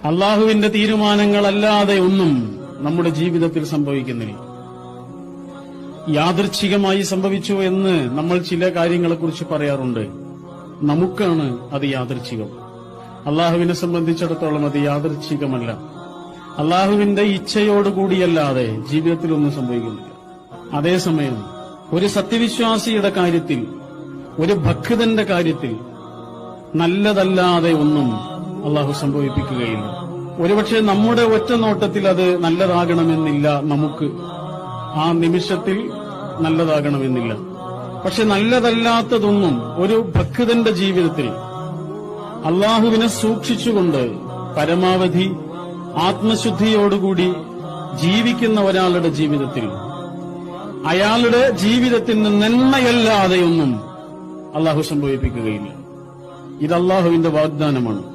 അള്ളാഹുവിന്റെ തീരുമാനങ്ങളല്ലാതെ ഒന്നും നമ്മുടെ ജീവിതത്തിൽ സംഭവിക്കുന്നില്ല. യാദൃച്ഛികമായി സംഭവിച്ചു എന്ന് നമ്മൾ ചില കാര്യങ്ങളെക്കുറിച്ച് പറയാറുണ്ട്. നമുക്കാണ് അത് യാദൃച്ഛികം. അള്ളാഹുവിനെ സംബന്ധിച്ചിടത്തോളം അത് യാദൃച്ഛികമല്ല. അള്ളാഹുവിന്റെ ഇച്ഛയോടുകൂടിയല്ലാതെ ജീവിതത്തിലൊന്നും സംഭവിക്കുന്നില്ല. അതേസമയം ഒരു സത്യവിശ്വാസിയുടെ കാര്യത്തിൽ, ഒരു ഭക്തന്റെ കാര്യത്തിൽ നല്ലതല്ലാതെ ഒന്നും അള്ളാഹു സംഭവിപ്പിക്കുകയില്ല. ഒരുപക്ഷെ നമ്മുടെ ഒറ്റ നോട്ടത്തിൽ അത് നല്ലതാകണമെന്നില്ല, നമുക്ക് ആ നിമിഷത്തിൽ നല്ലതാകണമെന്നില്ല. പക്ഷെ നല്ലതല്ലാത്തതൊന്നും ഒരു ഭക്തന്റെ ജീവിതത്തിൽ അള്ളാഹുവിനെ സൂക്ഷിച്ചുകൊണ്ട് പരമാവധി ആത്മശുദ്ധിയോടുകൂടി ജീവിക്കുന്ന ഒരാളുടെ ജീവിതത്തിൽ അയാളുടെ ജീവിതത്തിന് നന്മയല്ലാതെയൊന്നും അള്ളാഹു സംഭവിപ്പിക്കുകയില്ല. ഇത് അള്ളാഹുവിന്റെ വാഗ്ദാനമാണ്.